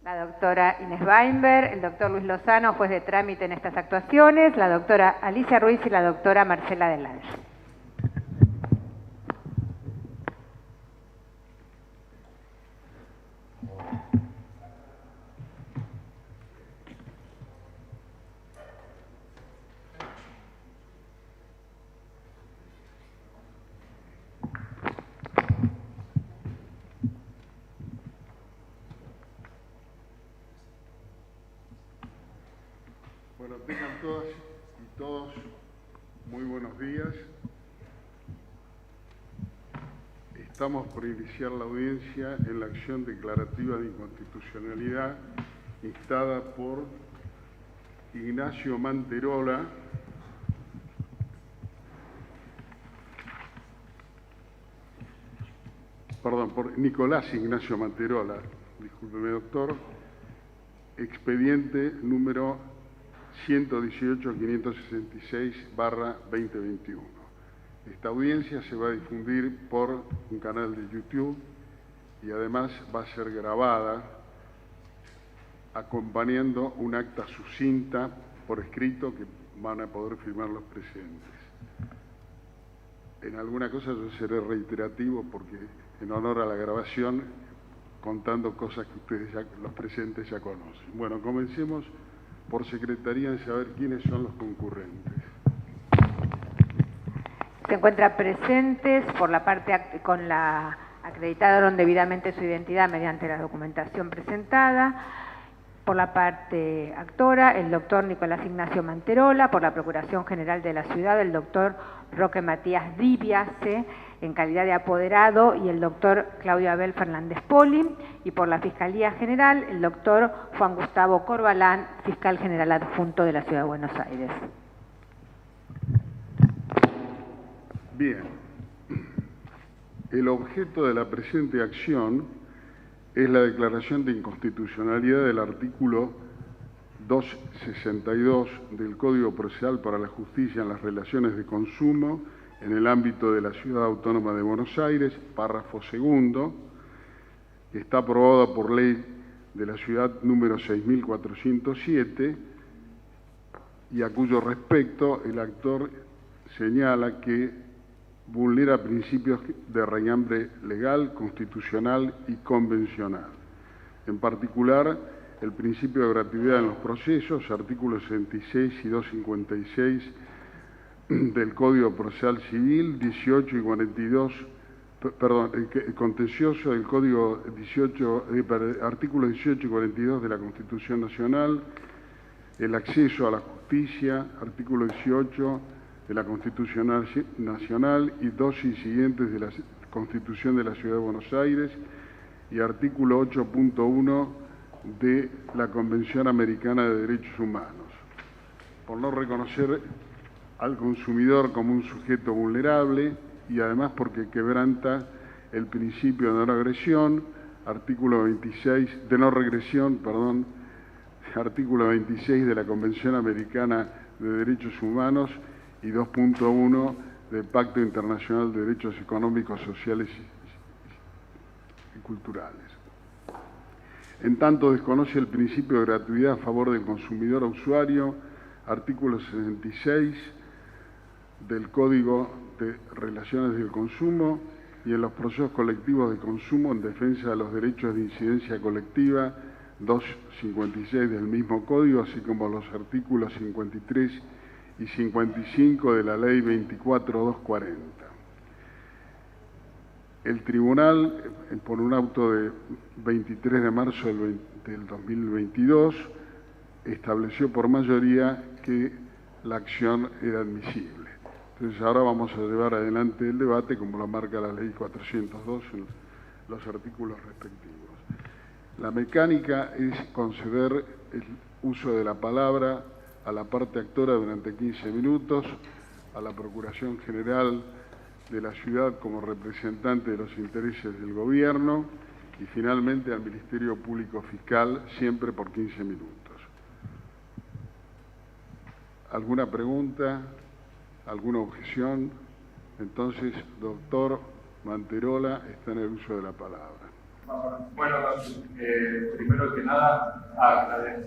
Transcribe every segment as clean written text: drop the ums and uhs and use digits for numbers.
la doctora Inés Weinberg, el doctor Luis Lozano, juez de trámite en estas actuaciones, la doctora Alicia Ruiz y la doctora Marcela Delange. Bueno, tengan todas y todos muy buenos días. Estamos por iniciar la audiencia en la acción declarativa de inconstitucionalidad instada por Ignacio Manterola, por Nicolás Ignacio Manterola, discúlpeme doctor, expediente número 118.566/2021. Esta audiencia se va a difundir por un canal de YouTube y además va a ser grabada acompañando un acta sucinta por escrito que van a poder firmar los presentes. En alguna cosa yo seré reiterativo porque en honor a la grabación, contando cosas que ustedes los presentes ya conocen. Bueno, comencemos por secretaría en saber quiénes son los concurrentes. Se encuentran presentes por la parte con la acreditaron debidamente su identidad mediante la documentación presentada. Por la parte actora, el doctor Nicolás Ignacio Manterola, por la Procuración General de la Ciudad, el doctor Roque Matías Dibiase, en calidad de apoderado, y el doctor Claudio Abel Fernández Poli, y por la Fiscalía General, el doctor Juan Gustavo Corbalán, fiscal general adjunto de la Ciudad de Buenos Aires. Bien. El objeto de la presente acción es la declaración de inconstitucionalidad del artículo 262 del Código Procesal para la Justicia en las Relaciones de Consumo en el ámbito de la Ciudad Autónoma de Buenos Aires, párrafo segundo, que está aprobada por ley de la Ciudad número 6.407 y a cuyo respecto el actor señala que vulnera principios de raigambre legal, constitucional y convencional. En particular, el principio de gratuidad en los procesos, artículos 66 y 256 del Código Procesal Civil, 18 y 42, el contencioso del Código 18, artículos 18 y 42 de la Constitución Nacional, el acceso a la justicia, artículo 18 de la Constitución Nacional y dos incidentes de la Constitución de la Ciudad de Buenos Aires y artículo 8.1 de la Convención Americana de Derechos Humanos. Por no reconocer al consumidor como un sujeto vulnerable y además porque quebranta el principio de no agresión, artículo 26, de no regresión, perdón, artículo 26 de la Convención Americana de Derechos Humanos y 2.1 del Pacto Internacional de Derechos Económicos, Sociales y Culturales. En tanto, desconoce el principio de gratuidad a favor del consumidor o usuario, artículo 66 del Código de Relaciones del Consumo y en los procesos colectivos de consumo en defensa de los derechos de incidencia colectiva, 256 del mismo Código, así como los artículos 53 y 55 de la Ley 24.240. El Tribunal, por un auto de 23 de marzo del 2022, estableció por mayoría que la acción era admisible. Entonces ahora vamos a llevar adelante el debate como lo marca la Ley 402 en los artículos respectivos. La mecánica es conceder el uso de la palabra a la parte actora durante 15 minutos, a la Procuración General de la Ciudad como representante de los intereses del Gobierno y finalmente al Ministerio Público Fiscal, siempre por 15 minutos. ¿Alguna pregunta? ¿Alguna objeción? Entonces, doctor Manterola está en el uso de la palabra. Bueno, primero que nada, agradecer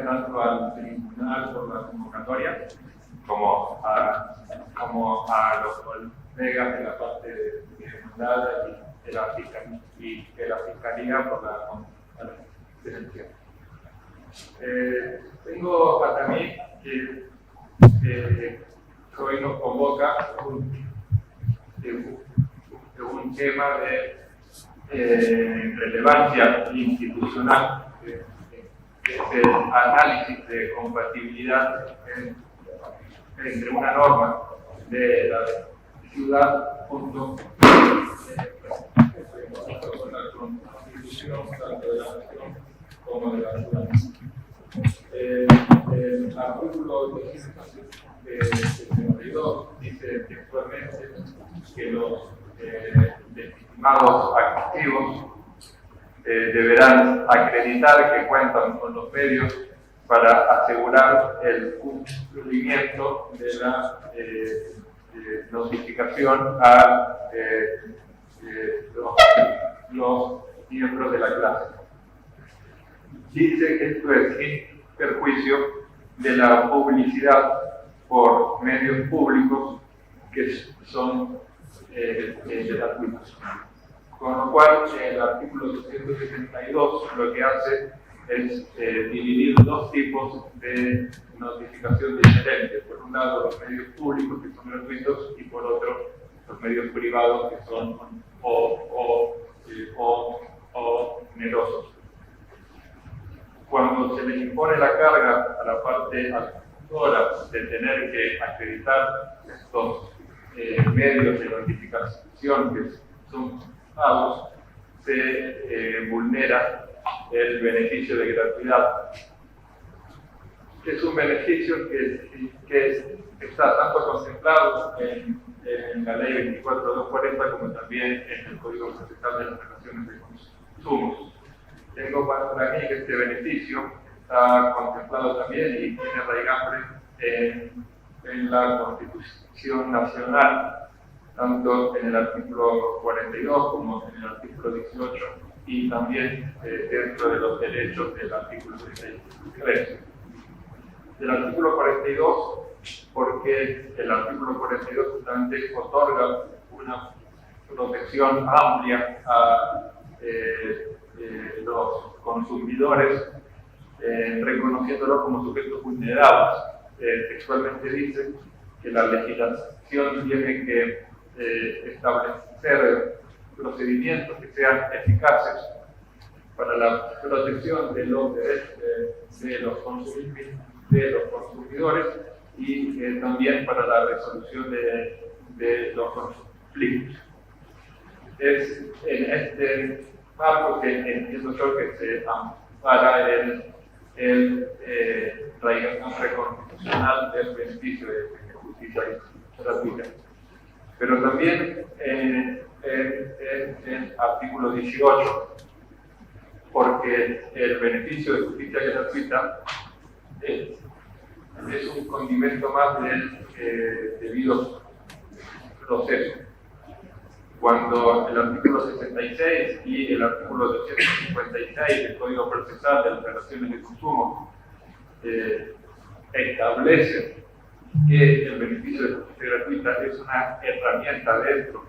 tanto al tribunal por la convocatoria como a los colegas de la parte de demandada y de la fiscalía por la conferencia. Tengo hasta mí que hoy nos convoca un tema de relevancia institucional, que es el análisis de compatibilidad entre una norma de la ciudad junto con la Constitución tanto de la nación como de la ciudad. El artículo 272 dice textualmente que los legitimados activos deberán acreditar que cuentan con los medios para asegurar el cumplimiento de la notificación a los miembros de la clase. Dice que esto es sin perjuicio de la publicidad por medios públicos que son gratuitos. Con lo cual, el artículo 272 lo que hace es dividir dos tipos de notificación diferentes. Por un lado, los medios públicos que son gratuitos y por otro, los medios privados que son onerosos. Cuando se les impone la carga a la parte actora de tener que acreditar estos medios de notificación que son pagos, se vulnera el beneficio de gratuidad, que es un beneficio que está tanto contemplado en la ley 24240 como también en el Código Procesal de las Relaciones de Consumo. Tengo para mí que este beneficio está contemplado también y tiene raigambre en la Constitución Nacional, tanto en el artículo 42 como en el artículo 18 y también dentro de los derechos del artículo 33. Del artículo 42, porque el artículo 42 justamente otorga una protección amplia a los consumidores, reconociéndolos como sujetos vulnerables. Textualmente dice que la legislación tiene que establecer procedimientos que sean eficaces para la protección de los derechos de los consumidores y también para la resolución de los conflictos. Es en este marco que entiendo yo que se ampara el raigambre constitucional del beneficio de justicia gratuita. Pero también en el artículo 18, porque el beneficio de justicia gratuita es un condimento más del debido proceso. Cuando el artículo 66 y el artículo 256 del Código Procesal de las Relaciones de Consumo establecen que el beneficio de justicia gratuita es una herramienta dentro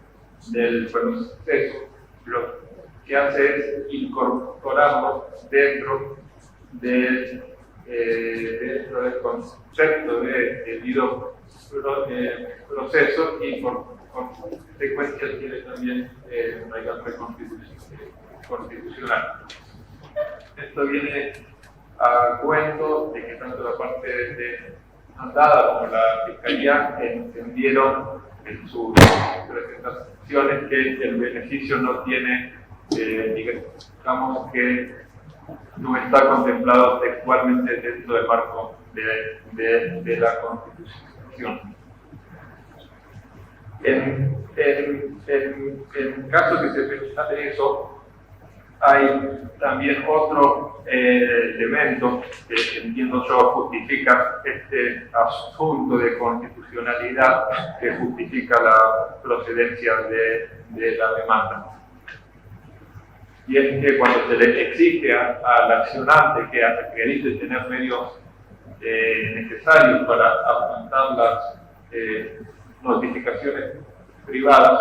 del proceso, lo que hace es incorporarlo dentro del concepto de debido proceso y por consecuencia tiene también raigambre constitucional. Esto viene a cuento de que tanto la parte de mandada como la Fiscalía entendieron en sus presentaciones que el beneficio no tiene, digamos que no está contemplado textualmente dentro del marco de la Constitución. En caso que se presente eso, Hay también otro elemento que entiendo yo justifica este asunto de constitucionalidad que justifica la procedencia de la demanda. Y es que cuando se le exige al accionante que acredite tener medios necesarios para afrontar las notificaciones privadas,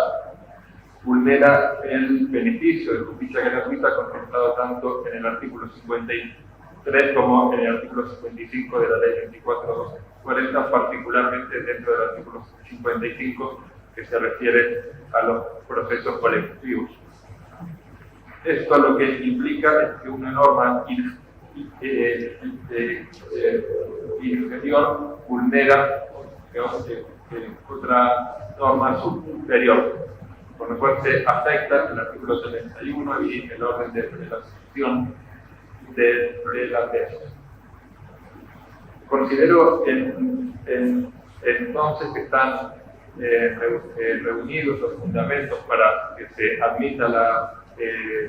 vulnera el beneficio de justicia gratuita contemplado tanto en el artículo 53 como en el artículo 55 de la ley 24.240, particularmente dentro del artículo 55 que se refiere a los procesos colectivos. Esto lo que implica es que una norma inferior vulnera otra norma superior, por lo cual se afecta el artículo 71 y el orden de relación de la tesis. Considero entonces que están reunidos los fundamentos para que se admita la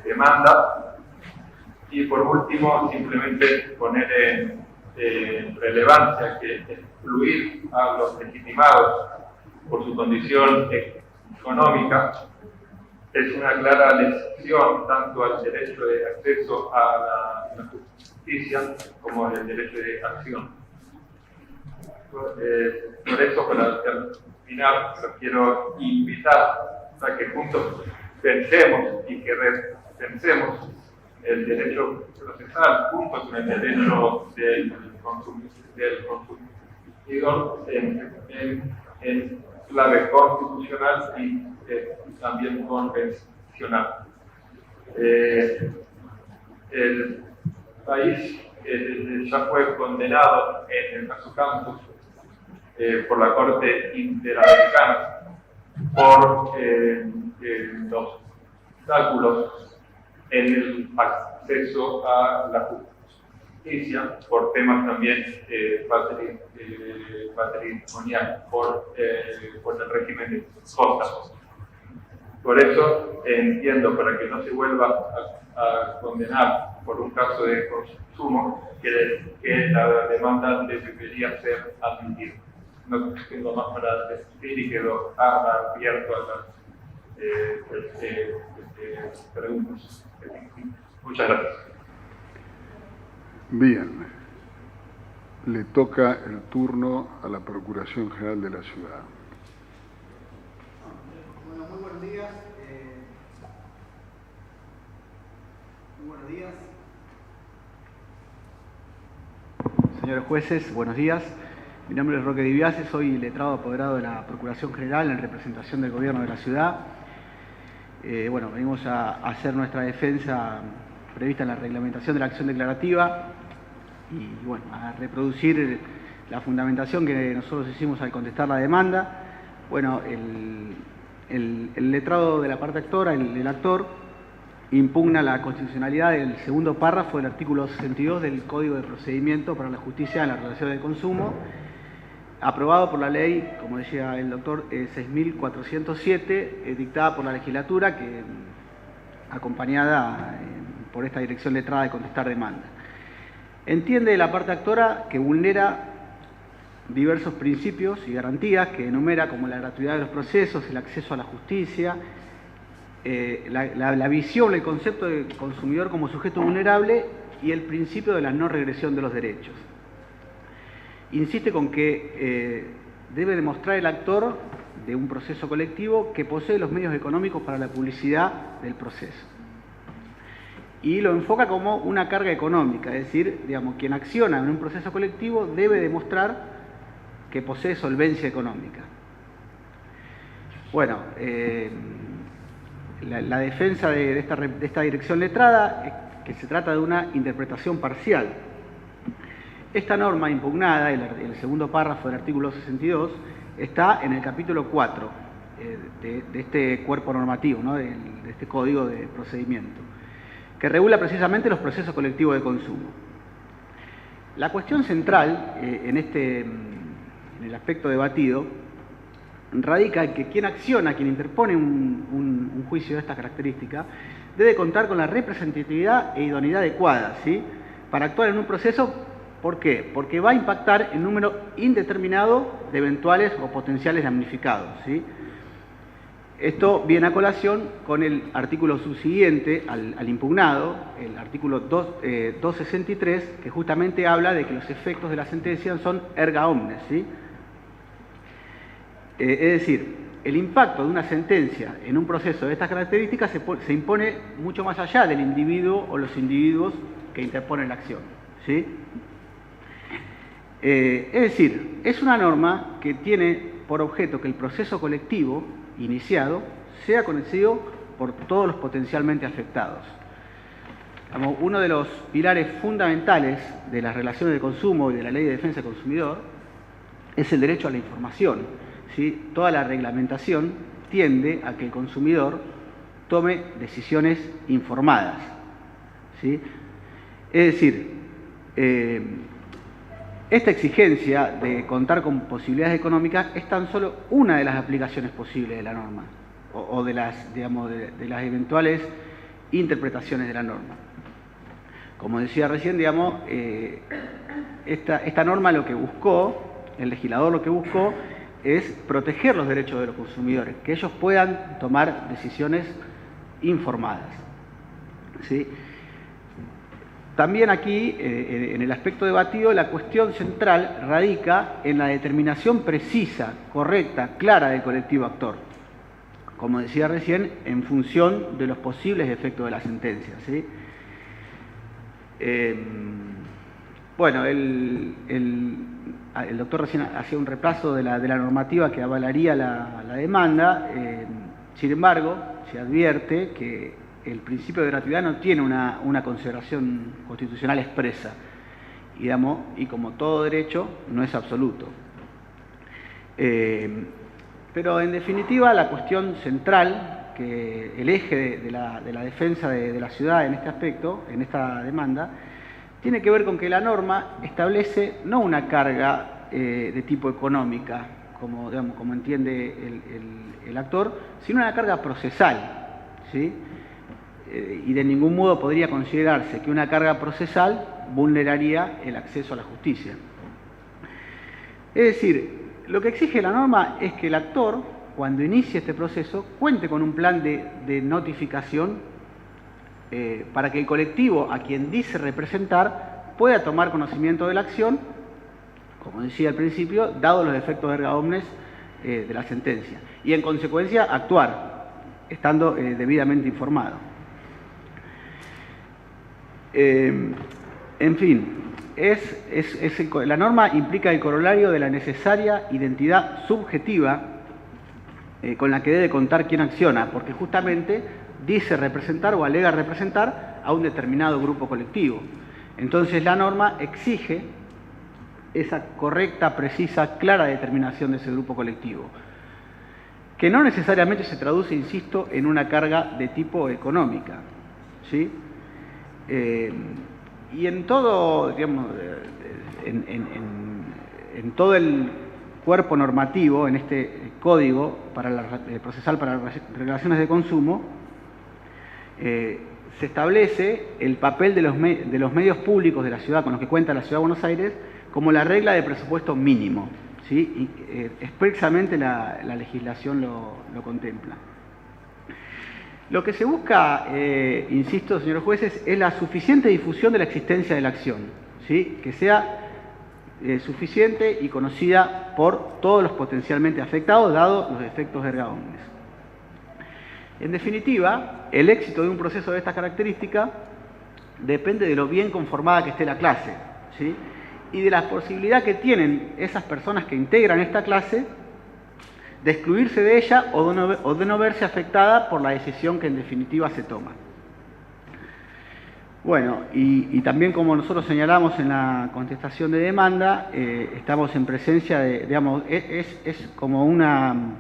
demanda, y por último simplemente poner en relevancia que excluir a los legitimados por su condición económica es una clara lesión tanto al derecho de acceso a la justicia como al derecho de acción. Por eso, para terminar, quiero invitar a que juntos pensemos y que repensemos el derecho procesal junto con el derecho del consumidor en clave constitucional y también convencional. El país ya fue condenado en el caso Campos por la Corte Interamericana por los obstáculos en el acceso a la justicia, por temas también patrimoniales, por el régimen de costas. Por eso entiendo, para que no se vuelva a condenar por un caso de consumo, que la demanda debería ser admitida. No tengo más para decir y quedo abierto a las preguntas. Muchas gracias. Bien. Le toca el turno a la Procuración General de la Ciudad. Bueno, muy buenos días. Muy buenos días. Señores jueces, buenos días. Mi nombre es Roque Dibiase, soy letrado apoderado de la Procuración General en representación del Gobierno de la Ciudad. Bueno, venimos a hacer nuestra defensa prevista en la reglamentación de la acción declarativa y bueno, a reproducir la fundamentación que nosotros hicimos al contestar la demanda. Bueno, el letrado de la parte actora, el actor, impugna la constitucionalidad del segundo párrafo del artículo 62 del Código de Procedimiento para la Justicia en las Relaciones de Consumo, aprobado por la ley, como decía el doctor, 6.407, dictada por la legislatura, que acompañada por esta dirección letrada de contestar demanda. Entiende la parte actora que vulnera diversos principios y garantías que enumera, como la gratuidad de los procesos, el acceso a la justicia, la visión, el concepto de consumidor como sujeto vulnerable y el principio de la no regresión de los derechos. Insiste con que debe demostrar el actor de un proceso colectivo que posee los medios económicos para la publicidad del proceso. Y lo enfoca como una carga económica, es decir, digamos, quien acciona en un proceso colectivo debe demostrar que posee solvencia económica. Bueno, la defensa de esta dirección letrada es que se trata de una interpretación parcial. Esta norma impugnada, el segundo párrafo del artículo 62, está en el capítulo 4 de este cuerpo normativo, ¿no? de este código de procedimiento, que regula precisamente los procesos colectivos de consumo. La cuestión central en el aspecto debatido radica en que quien acciona, quien interpone un juicio de esta característica, debe contar con la representatividad e idoneidad adecuada, ¿sí?, para actuar en un proceso. ¿Por qué? Porque va a impactar en número indeterminado de eventuales o potenciales damnificados, ¿sí? Esto viene a colación con el artículo subsiguiente al impugnado, el artículo 263, que justamente habla de que los efectos de la sentencia son erga omnes, ¿sí? Es decir, el impacto de una sentencia en un proceso de estas características se impone mucho más allá del individuo o los individuos que interponen la acción, ¿sí? Es decir, es una norma que tiene por objeto que el proceso colectivo iniciado sea conocido por todos los potencialmente afectados. Uno de los pilares fundamentales de las relaciones de consumo y de la Ley de Defensa del Consumidor es el derecho a la información, ¿sí? Toda la reglamentación tiende a que el consumidor tome decisiones informadas, ¿sí? Es decir, esta exigencia de contar con posibilidades económicas es tan solo una de las aplicaciones posibles de la norma o de las, digamos, de las eventuales interpretaciones de la norma. Como decía recién, digamos, esta norma lo que buscó, el legislador lo que buscó es proteger los derechos de los consumidores, que ellos puedan tomar decisiones informadas, ¿sí? También aquí, en el aspecto debatido, la cuestión central radica en la determinación precisa, correcta, clara del colectivo actor, como decía recién, en función de los posibles efectos de la sentencia, ¿sí? Bueno, el doctor recién hacía un repaso de la normativa que avalaría la demanda. Sin embargo, se advierte que el principio de gratuidad no tiene una consideración constitucional expresa, digamos, y como todo derecho no es absoluto. Pero en definitiva la cuestión central, que el eje de la defensa de la ciudad en este aspecto, en esta demanda, tiene que ver con que la norma establece no una carga de tipo económica, como entiende el actor, sino una carga procesal, ¿sí? Y de ningún modo podría considerarse que una carga procesal vulneraría el acceso a la justicia. Es decir, lo que exige la norma es que el actor, cuando inicie este proceso, cuente con un plan de notificación para que el colectivo a quien dice representar pueda tomar conocimiento de la acción, como decía al principio, dado los efectos erga omnes de la sentencia, y en consecuencia actuar, estando debidamente informado. En fin, la norma implica el corolario de la necesaria identidad subjetiva con la que debe contar quien acciona, porque justamente dice representar o alega representar a un determinado grupo colectivo. Entonces la norma exige esa correcta, precisa, clara determinación de ese grupo colectivo, que no necesariamente se traduce, insisto, en una carga de tipo económica, ¿sí? Y en todo, digamos, en todo el cuerpo normativo, en este código procesal para las relaciones de consumo, se establece el papel de los medios públicos de la ciudad con los que cuenta la Ciudad de Buenos Aires como la regla de presupuesto mínimo, ¿sí? Y, expresamente la legislación lo contempla. Lo que se busca, insisto, señores jueces, es la suficiente difusión de la existencia de la acción, ¿sí? Que sea suficiente y conocida por todos los potencialmente afectados, dado los efectos erga omnes. En definitiva, el éxito de un proceso de esta característica depende de lo bien conformada que esté la clase, ¿sí? Y de la posibilidad que tienen esas personas que integran esta clase de excluirse de ella o de no verse afectada por la decisión que en definitiva se toma. Bueno, y también como nosotros señalamos en la contestación de demanda, estamos en presencia de, digamos, es como un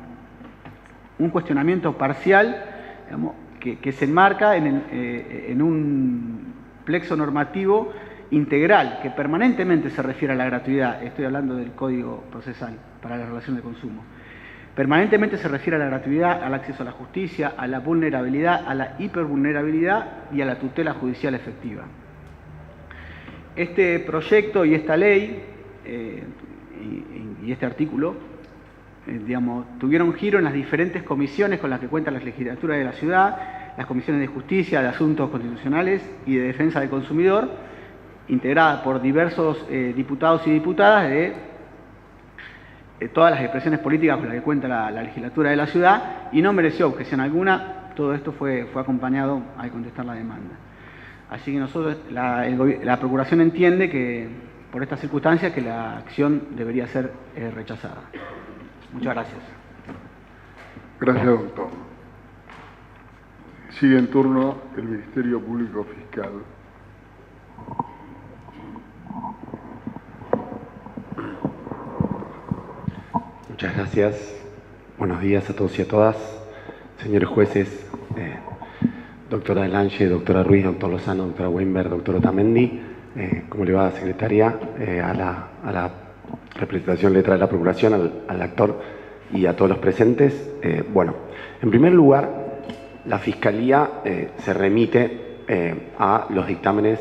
cuestionamiento parcial, digamos, que se enmarca en un plexo normativo integral que permanentemente se refiere a la gratuidad. Estoy hablando del Código Procesal para la Relación de Consumo. Permanentemente se refiere a la gratuidad, al acceso a la justicia, a la vulnerabilidad, a la hipervulnerabilidad y a la tutela judicial efectiva. Este proyecto y esta ley y este artículo, tuvieron giro en las diferentes comisiones con las que cuenta la legislatura de la ciudad, las comisiones de justicia, de asuntos constitucionales y de defensa del consumidor, integrada por diversos diputados y diputadas de todas las expresiones políticas con las que cuenta la legislatura de la ciudad, y no mereció objeción alguna. Todo esto fue acompañado al contestar la demanda. Así que nosotros, la Procuración entiende que, por estas circunstancias, que la acción debería ser rechazada. Muchas gracias. Gracias, doctor. Sigue en turno el Ministerio Público Fiscal. Muchas gracias. Buenos días a todos y a todas. Señores jueces, doctora Delange, doctora Ruiz, doctor Lozano, doctora Weinberg, doctor Otamendi, ¿cómo le va, secretaria? A la representación letra de la Procuración, al actor y a todos los presentes. Bueno, en primer lugar, la Fiscalía se remite a los dictámenes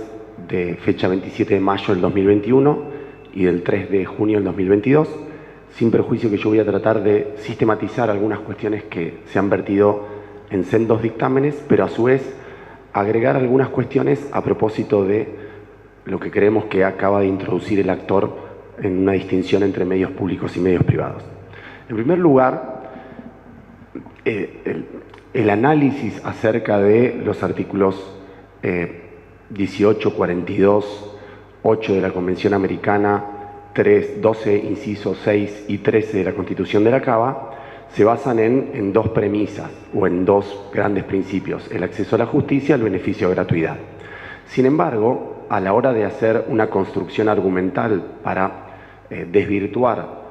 de fecha 27 de mayo del 2021 y del 3 de junio del 2022, sin perjuicio que yo voy a tratar de sistematizar algunas cuestiones que se han vertido en sendos dictámenes, pero a su vez agregar algunas cuestiones a propósito de lo que creemos que acaba de introducir el actor en una distinción entre medios públicos y medios privados. En primer lugar, el análisis acerca de los artículos 18, 42, 8 de la Convención Americana, 12, inciso 6 y 13 de la Constitución de la Cava, se basan en dos premisas o en dos grandes principios: el acceso a la justicia y el beneficio de gratuidad. Sin embargo, a la hora de hacer una construcción argumental para desvirtuar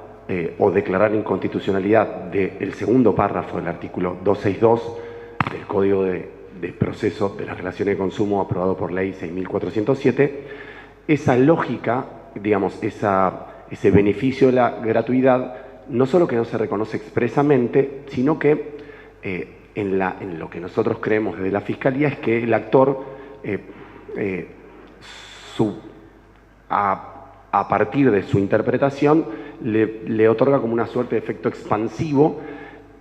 o declarar inconstitucionalidad del segundo párrafo del artículo 262 del Código de Proceso de las Relaciones de Consumo aprobado por Ley 6.407, esa lógica, digamos, ese beneficio de la gratuidad, no solo que no se reconoce expresamente, sino que en lo que nosotros creemos desde la Fiscalía es que el actor, a partir de su interpretación, le otorga como una suerte de efecto expansivo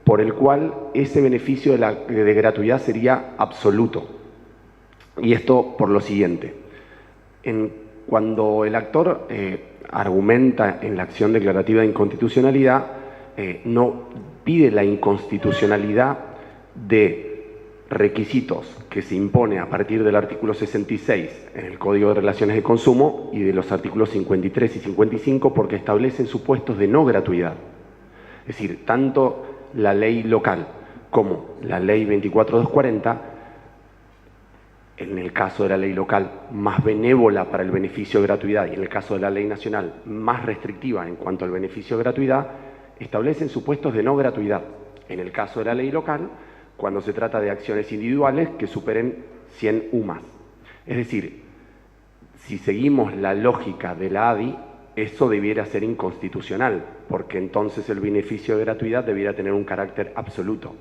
por el cual ese beneficio de gratuidad sería absoluto. Y esto por lo siguiente: cuando el actor argumenta en la acción declarativa de inconstitucionalidad, no pide la inconstitucionalidad de requisitos que se impone a partir del artículo 66 en el Código de Relaciones de Consumo y de los artículos 53 y 55, porque establecen supuestos de no gratuidad. Es decir, tanto la ley local como la ley 24240, en el caso de la ley local, más benévola para el beneficio de gratuidad, y en el caso de la ley nacional, más restrictiva en cuanto al beneficio de gratuidad, establecen supuestos de no gratuidad. En el caso de la ley local, cuando se trata de acciones individuales que superen 100 UMAS. Es decir, si seguimos la lógica de la ADI, eso debiera ser inconstitucional, porque entonces el beneficio de gratuidad debiera tener un carácter absoluto.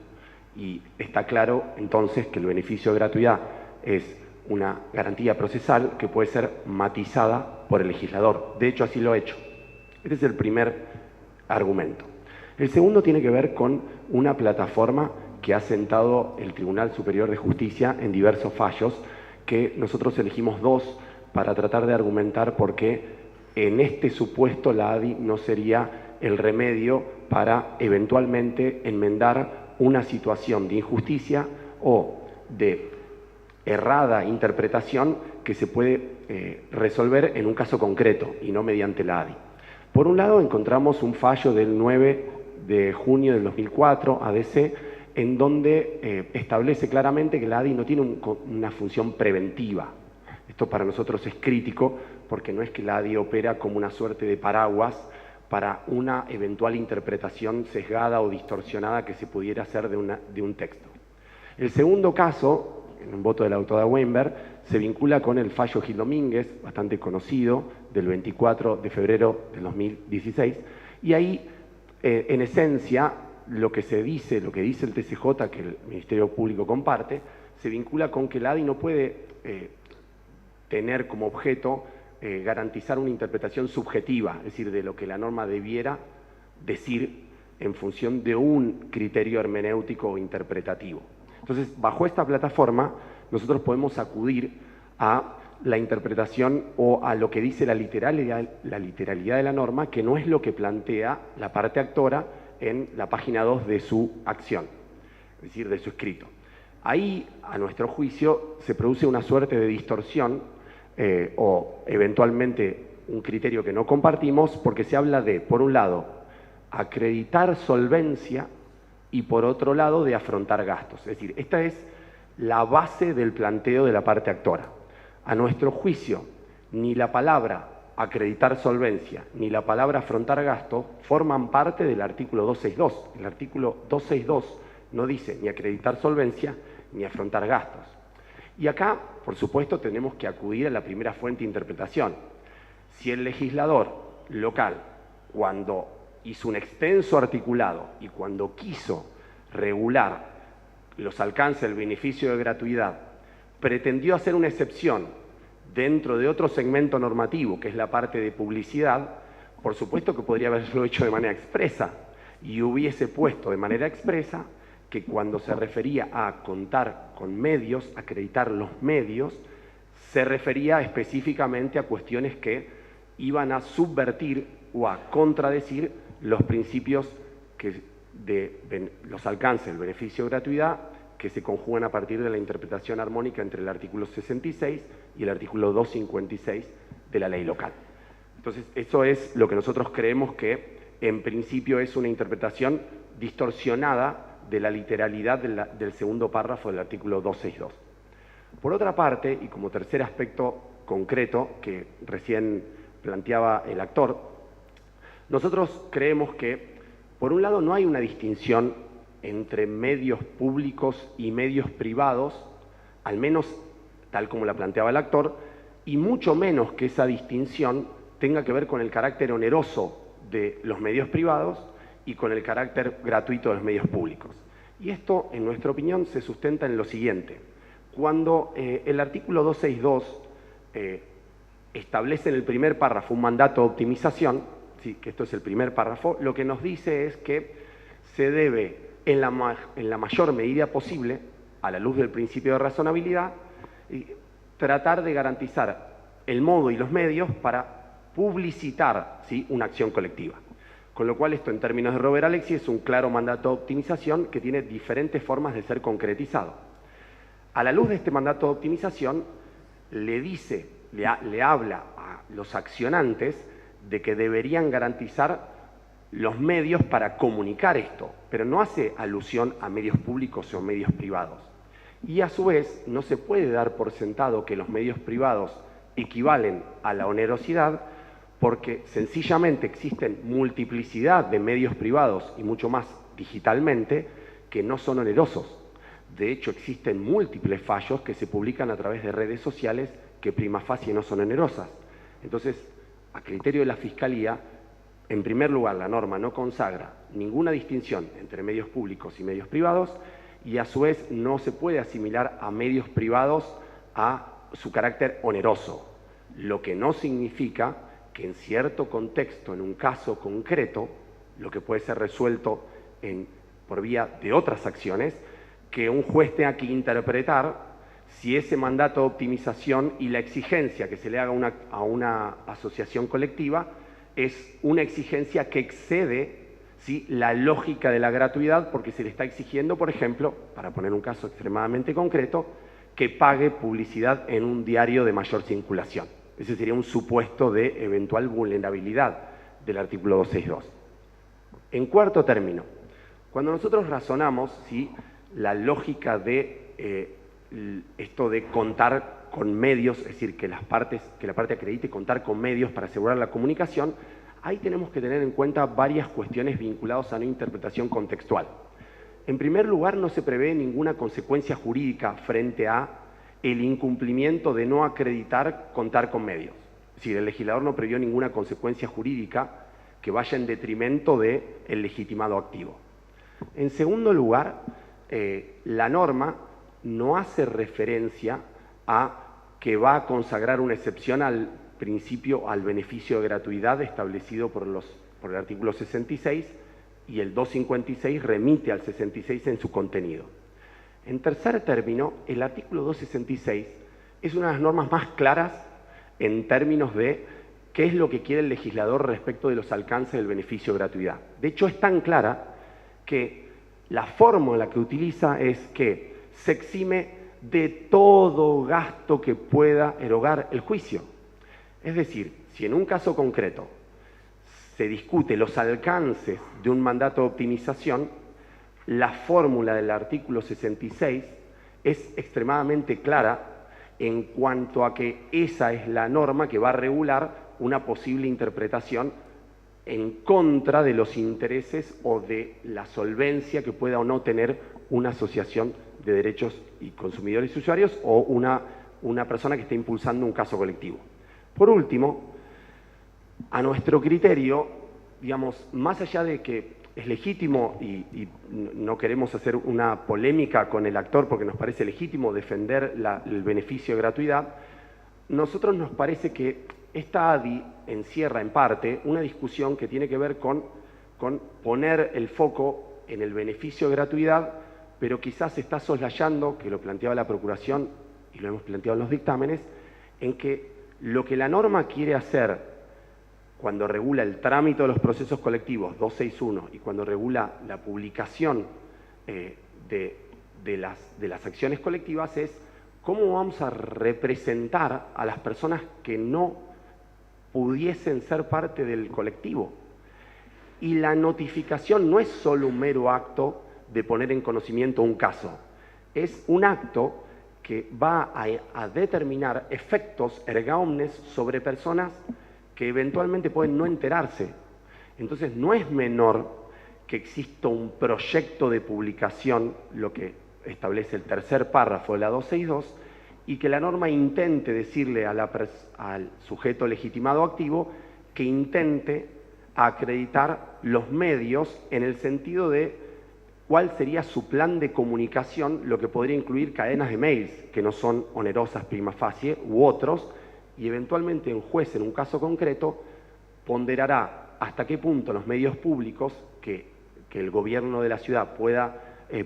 Y está claro entonces que el beneficio de gratuidad es una garantía procesal que puede ser matizada por el legislador. De hecho, así lo ha hecho. Este es el primer argumento. El segundo tiene que ver con una plataforma que ha sentado el Tribunal Superior de Justicia en diversos fallos, que nosotros elegimos dos para tratar de argumentar por qué en este supuesto la ADI no sería el remedio para eventualmente enmendar una situación de injusticia o de errada interpretación que se puede resolver en un caso concreto y no mediante la ADI. Por un lado, encontramos un fallo del 9 de junio del 2004, ADC, en donde establece claramente que la ADI no tiene una función preventiva. Esto para nosotros es crítico porque no es que la ADI opera como una suerte de paraguas para una eventual interpretación sesgada o distorsionada que se pudiera hacer de un texto. El segundo caso, en un voto de la doctora Weinberg, se vincula con el fallo Gil Domínguez, bastante conocido, del 24 de febrero del 2016, y ahí, en esencia, lo que dice el TCJ, que el Ministerio Público comparte, se vincula con que la ADI no puede tener como objeto garantizar una interpretación subjetiva, es decir, de lo que la norma debiera decir en función de un criterio hermenéutico o interpretativo. Entonces, bajo esta plataforma, nosotros podemos acudir a la interpretación o a lo que dice la literalidad de la norma, que no es lo que plantea la parte actora en la página 2 de su acción, es decir, de su escrito. Ahí, a nuestro juicio, se produce una suerte de distorsión o eventualmente un criterio que no compartimos, porque se habla de, por un lado, acreditar solvencia y por otro lado de afrontar gastos. Es decir, esta es la base del planteo de la parte actora. A nuestro juicio, ni la palabra acreditar solvencia ni la palabra afrontar gastos forman parte del artículo 262. El artículo 262 no dice ni acreditar solvencia ni afrontar gastos. Y acá, por supuesto, tenemos que acudir a la primera fuente de interpretación. Si el legislador local, cuando hizo un extenso articulado y cuando quiso regular los alcances del beneficio de gratuidad, pretendió hacer una excepción dentro de otro segmento normativo, que es la parte de publicidad, por supuesto que podría haberlo hecho de manera expresa y hubiese puesto de manera expresa que cuando se refería a contar con medios, acreditar los medios, se refería específicamente a cuestiones que iban a subvertir o a contradecir los principios de los alcances del beneficio de gratuidad que se conjugan a partir de la interpretación armónica entre el artículo 66 y el artículo 256 de la ley local. Entonces, eso es lo que nosotros creemos que en principio es una interpretación distorsionada de la literalidad del segundo párrafo del artículo 262. Por otra parte, y como tercer aspecto concreto que recién planteaba el actor, nosotros creemos que, por un lado, no hay una distinción entre medios públicos y medios privados, al menos tal como la planteaba el actor, y mucho menos que esa distinción tenga que ver con el carácter oneroso de los medios privados y con el carácter gratuito de los medios públicos. Y esto, en nuestra opinión, se sustenta en lo siguiente. Cuando el artículo 262 establece en el primer párrafo un mandato de optimización, sí, que esto es el primer párrafo, lo que nos dice es que se debe, en la mayor medida posible, a la luz del principio de razonabilidad, tratar de garantizar el modo y los medios para publicitar, ¿sí?, una acción colectiva. Con lo cual, esto en términos de Robert Alexy es un claro mandato de optimización que tiene diferentes formas de ser concretizado. A la luz de este mandato de optimización, le habla a los accionantes de que deberían garantizar los medios para comunicar esto, pero no hace alusión a medios públicos o medios privados. Y a su vez, no se puede dar por sentado que los medios privados equivalen a la onerosidad, porque sencillamente existen multiplicidad de medios privados y mucho más digitalmente que no son onerosos. De hecho, existen múltiples fallos que se publican a través de redes sociales que prima facie no son onerosas. Entonces, a criterio de la Fiscalía, en primer lugar, la norma no consagra ninguna distinción entre medios públicos y medios privados y a su vez no se puede asimilar a medios privados a su carácter oneroso, lo que no significa que en cierto contexto, en un caso concreto, lo que puede ser resuelto por vía de otras acciones, que un juez tenga que interpretar si ese mandato de optimización y la exigencia que se le haga a una asociación colectiva es una exigencia que excede, ¿sí?, la lógica de la gratuidad, porque se le está exigiendo, por ejemplo, para poner un caso extremadamente concreto, que pague publicidad en un diario de mayor circulación. Ese sería un supuesto de eventual vulnerabilidad del artículo 262. En cuarto término, cuando nosotros razonamos si la lógica de esto de contar con medios, es decir, que la parte acredite contar con medios para asegurar la comunicación, ahí tenemos que tener en cuenta varias cuestiones vinculadas a una interpretación contextual. En primer lugar, no se prevé ninguna consecuencia jurídica frente a el incumplimiento de no acreditar contar con medios. Es decir, el legislador no previó ninguna consecuencia jurídica que vaya en detrimento del legitimado activo. En segundo lugar, la norma no hace referencia a que va a consagrar una excepción al principio, al beneficio de gratuidad establecido por el artículo 66, y el 256 remite al 66 en su contenido. En tercer término, el artículo 266 es una de las normas más claras en términos de qué es lo que quiere el legislador respecto de los alcances del beneficio de gratuidad. De hecho, es tan clara que la fórmula que utiliza es que se exime de todo gasto que pueda erogar el juicio. Es decir, si en un caso concreto se discute los alcances de un mandato de optimización, la fórmula del artículo 66 es extremadamente clara en cuanto a que esa es la norma que va a regular una posible interpretación en contra de los intereses o de la solvencia que pueda o no tener una asociación de derechos y consumidores y usuarios o una persona que esté impulsando un caso colectivo. Por último, a nuestro criterio, digamos, más allá de que es legítimo y no queremos hacer una polémica con el actor porque nos parece legítimo defender el beneficio de gratuidad, nosotros nos parece que esta ADI encierra en parte una discusión que tiene que ver con poner el foco en el beneficio de gratuidad, pero quizás se está soslayando, que lo planteaba la Procuración y lo hemos planteado en los dictámenes, en que lo que la norma quiere hacer cuando regula el trámite de los procesos colectivos 261 y cuando regula la publicación de las acciones colectivas es cómo vamos a representar a las personas que no pudiesen ser parte del colectivo. Y la notificación no es solo un mero acto de poner en conocimiento un caso, es un acto que va a determinar efectos erga omnes sobre personas que eventualmente pueden no enterarse. Entonces no es menor que exista un proyecto de publicación, lo que establece el tercer párrafo de la 262, y que la norma intente decirle al sujeto legitimado activo que intente acreditar los medios en el sentido de cuál sería su plan de comunicación, lo que podría incluir cadenas de mails que no son onerosas prima facie u otros, y eventualmente un juez en un caso concreto ponderará hasta qué punto los medios públicos que el gobierno de la ciudad pueda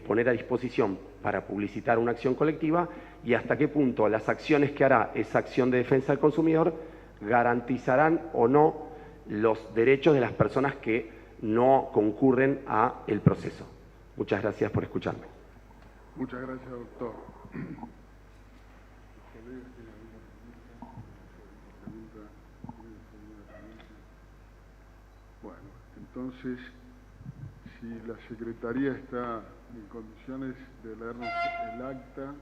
poner a disposición para publicitar una acción colectiva y hasta qué punto las acciones que hará esa acción de defensa del consumidor garantizarán o no los derechos de las personas que no concurren a el proceso. Muchas gracias por escucharme. Muchas gracias, doctor. Bueno, entonces, si la Secretaría está en condiciones de leernos el acta.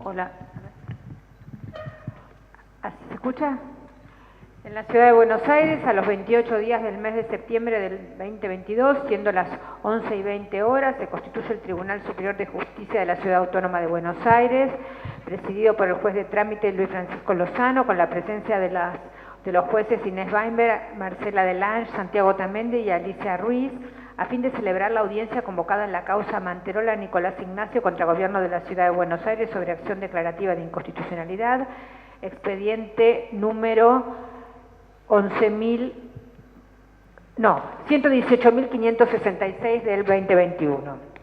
Hola. ¿Así se escucha? En la Ciudad de Buenos Aires, a los 28 días del mes de septiembre del 2022, siendo las 11:20 horas, se constituye el Tribunal Superior de Justicia de la Ciudad Autónoma de Buenos Aires, presidido por el juez de trámite Luis Francisco Lozano, con la presencia de los jueces Inés Weinberg, Marcela Delange, Santiago Tamendi y Alicia Ruiz, a fin de celebrar la audiencia convocada en la causa Manterola Nicolás Ignacio contra el Gobierno de la Ciudad de Buenos Aires sobre acción declarativa de inconstitucionalidad, expediente número 118.566 del 2021.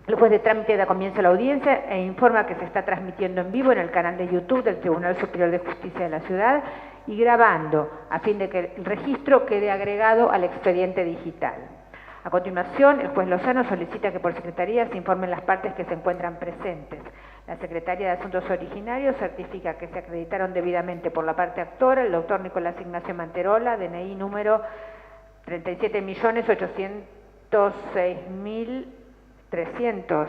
El juez de trámite da comienzo a la audiencia e informa que se está transmitiendo en vivo en el canal de YouTube del Tribunal Superior de Justicia de la Ciudad y grabando, a fin de que el registro quede agregado al expediente digital. A continuación, el juez Lozano solicita que por secretaría se informen las partes que se encuentran presentes. La Secretaría de Asuntos Originarios certifica que se acreditaron debidamente por la parte actora el doctor Nicolás Ignacio Manterola, DNI número 37.806.300.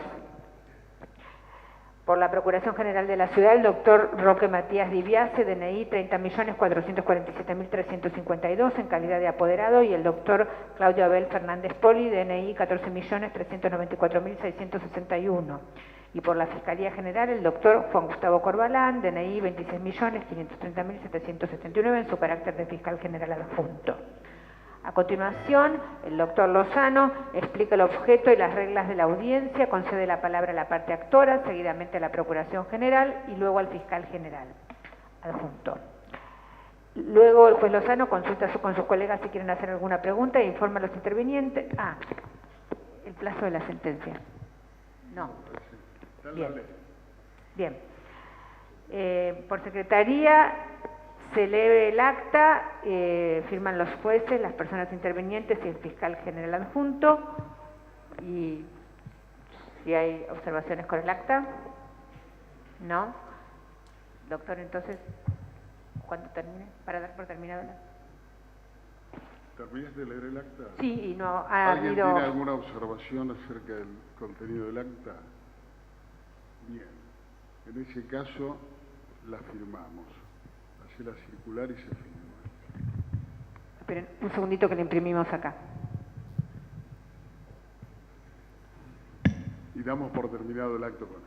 Por la Procuración General de la Ciudad, el doctor Roque Matías Dibiase, DNI 30.447.352 en calidad de apoderado, y el doctor Claudio Abel Fernández Poli, DNI 14.394.661. Y por la Fiscalía General, el doctor Juan Gustavo Corbalán, DNI 26.530.779 en su carácter de fiscal general adjunto. A continuación, el doctor Lozano explica el objeto y las reglas de la audiencia, concede la palabra a la parte actora, seguidamente a la Procuración General y luego al fiscal general adjunto. Luego el juez Lozano consulta con sus colegas si quieren hacer alguna pregunta e informa a los intervinientes. El plazo de la sentencia. No. Bien. Bien. Por secretaría se lee el acta, firman los jueces, las personas intervinientes y el fiscal general adjunto. Y si hay observaciones con el acta. No. Doctor, entonces, ¿cuándo termine? Para dar por terminado el acta. ¿Terminaste de leer el acta? Sí, y no ha ¿Alguien habido... tiene alguna observación acerca del contenido del acta? Bien. En ese caso, la firmamos. Hace la circular y se firma. Esperen un segundito que le imprimimos acá. Y damos por terminado el acto con él.